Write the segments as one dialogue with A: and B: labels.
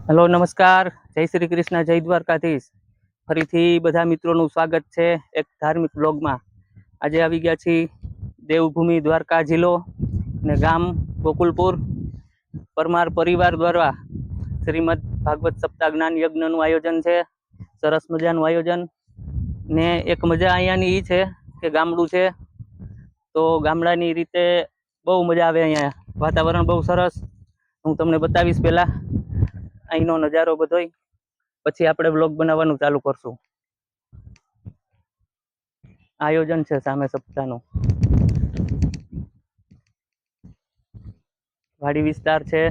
A: Hello, નમસ્કાર, જય શ્રી કૃષ્ણ, જય દ્વારકાધીશ. ફરીથી બધા મિત્રોનું સ્વાગત છે એક ધાર્મિક બ્લોગમાં. આજે આવી ગયા છીએ દેવભૂમિ દ્વારકા જિલ્લો ને ગામ ગોકુલપુર. પરમાર પરિવાર દ્વારા શ્રીમદ ભાગવત સપ્તાહ જ્ઞાન યજ્ઞનું આયોજન છે. સરસ મજાનું આયોજન ને એક મજા અહીંયાની એ છે કે ગામડું છે તો ગામડાની રીતે બહુ મજા આવે. અહીંયા વાતાવરણ બહુ સરસ. હું તમને બતાવીશ પહેલા અહીંનો નજારો બધોય, પછી આપણે બ્લોગ બનાવવાનું ચાલુ કરશું. આયોજન છે સામે સપ્તાહનું. વાડી વિસ્તાર છે,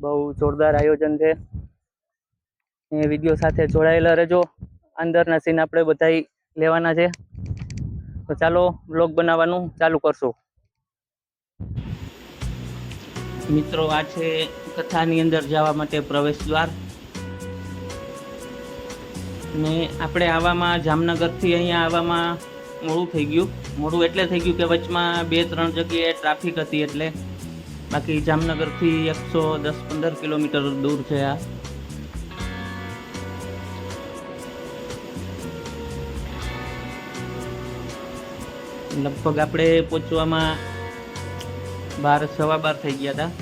A: બહુ જોરદાર આયોજન છે. એ વિડીયો સાથે જોડાયેલા રહેજો. અંદરના સીન આપણે બધા લેવાના છે, તો ચાલો બ્લોગ બનાવવાનું ચાલુ કરશું. મિત્રો, આ છે કથાની અંદર જવા માટે પ્રવેશ દ્વાર. ને આપણે આવવામાં જામનગરથી અહીંયા આવવામાં મોડું થઈ ગયું. મોડું એટલે થઈ ગયું કે વચમાં 2-3 જગ્યાએ ટ્રાફિક હતી, એટલે. બાકી જામનગરથી 110-15 કિલોમીટર દૂર છે આ. લગભગ આપણે પહોંચવામાં 12-12:15 થઈ ગયા હતા.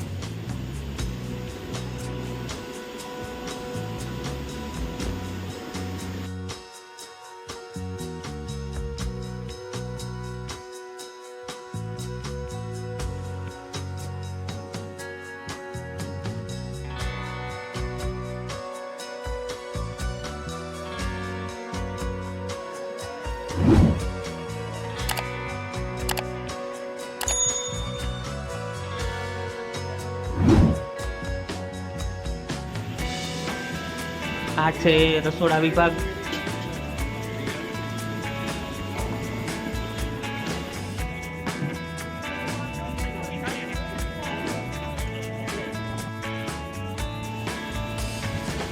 A: આ છે રસોડા વિભાગ.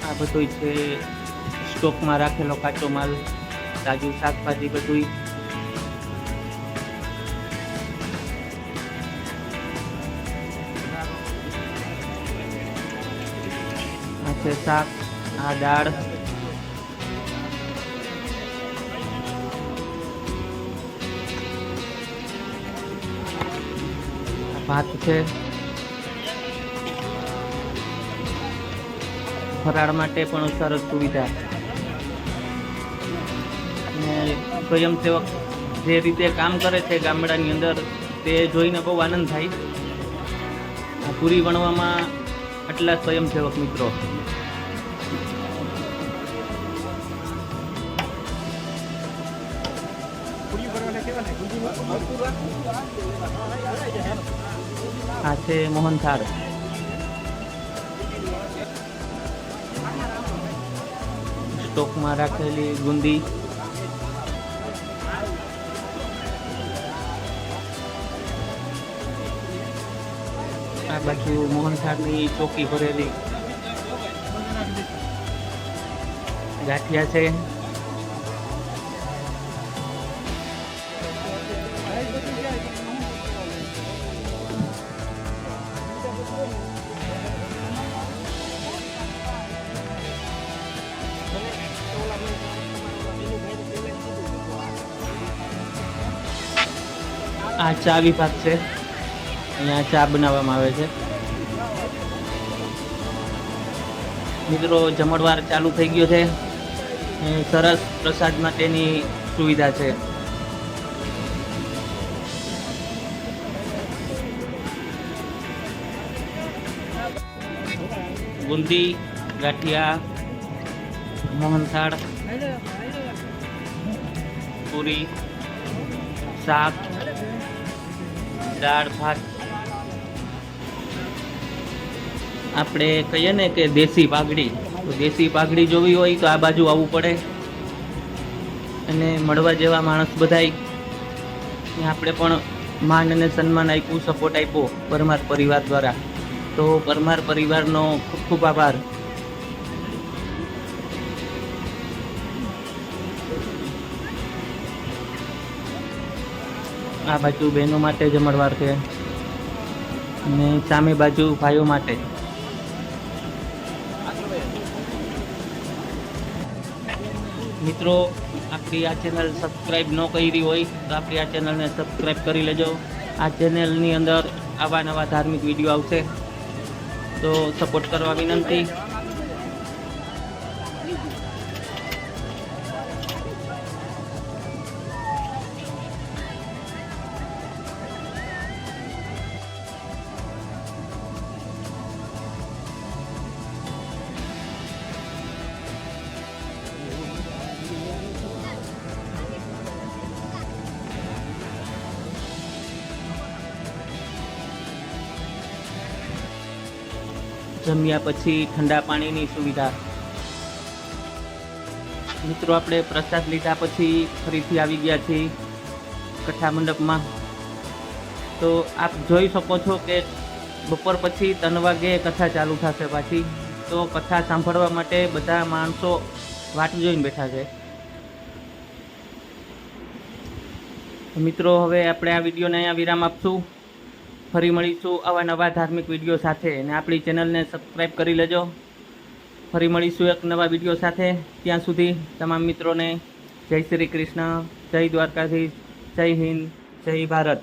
A: આ બધું છે સ્ટોકમાં રાખેલો કાચો માલ, તાજું શાકભાજી બધું. આ છે શાક, આ દાળ, ભાત છે. ફરાળ માટે પણ સરસ સુવિધા. અને સ્વયંસેવક જે રીતે કામ કરે છે ગામડાની અંદર, તે જોઈને બહુ આનંદ થાય. પૂરી વણવામાં આટલા સ્વયંસેવક મિત્રો. આ છે મોહનથાળ. સ્ટોકમાં રાખેલી ગુંદી. આ બાજુ મોહનથાળની ચોકી ભરેલી. ગાંઠિયા છે. આ ચા વિભાગ છે. અહીંયા ચા બનાવવામાં આવે છે. મિત્રો, જમણવાર ચાલુ થઈ ગયો છે. સરસ પ્રસાદ માટેની સુવિધા છે. બુંદી, ગાંઠિયા, મોહનથાળ, પૂરી, શાક, દાળ, ભાત. આપણે કહીએ ને કે દેશી પાઘડી, તો દેશી પાઘડી જોવી હોય તો આ બાજુ આવવું પડે. અને મળવા જેવા માણસ બધાય. આપણે પણ માન અને સન્માન આપ્યું, સપોર્ટ આપ્યો પરમાર પરિવાર દ્વારા. તો પરમાર પરિવારનો ખૂબ ખૂબ આભાર. આ બાજુ બહેનો માટે જમણવાર છે અને સામે બાજુ ભાઈઓ માટે. મિત્રો આપણી આ ચેનલ સબસ્ક્રાઈબ ન કરી હોય તો આપણી આ ચેનલને સબસ્ક્રાઈબ કરી લેજો. આ ચેનલની અંદર આવા નવા ધાર્મિક વિડીયો આવશે તો સપોર્ટ કરવા વિનંતી. જમ્યા પછી ઠંડા પાણીની સુવિધા. મિત્રો આપણે પ્રસાદ લીધા પછી ફરીથી આવી ગયા છીએ કથા મંડપમાં. તો આપ જોઈ શકો છો કે બપોર પછી 3 વાગે કથા ચાલુ થશે પાછી. તો કથા સાંભળવા માટે બધા માણસો વાટ જોઈને બેઠા છે. મિત્રો હવે આપણે આ વિડીયોને અહીંયા વિરામ આપશું. ફરી મળીશું આવા નવા ધાર્મિક વિડીયો સાથે, અને આપણી ચેનલને સબસ્ક્રાઈબ કરી લેજો. ફરી મળીશું એક નવા વિડીયો સાથે. ત્યાં સુધી તમામ મિત્રોને જય શ્રી કૃષ્ણ, જય દ્વારકાધીશ, જય હિન્દ, જય ભારત.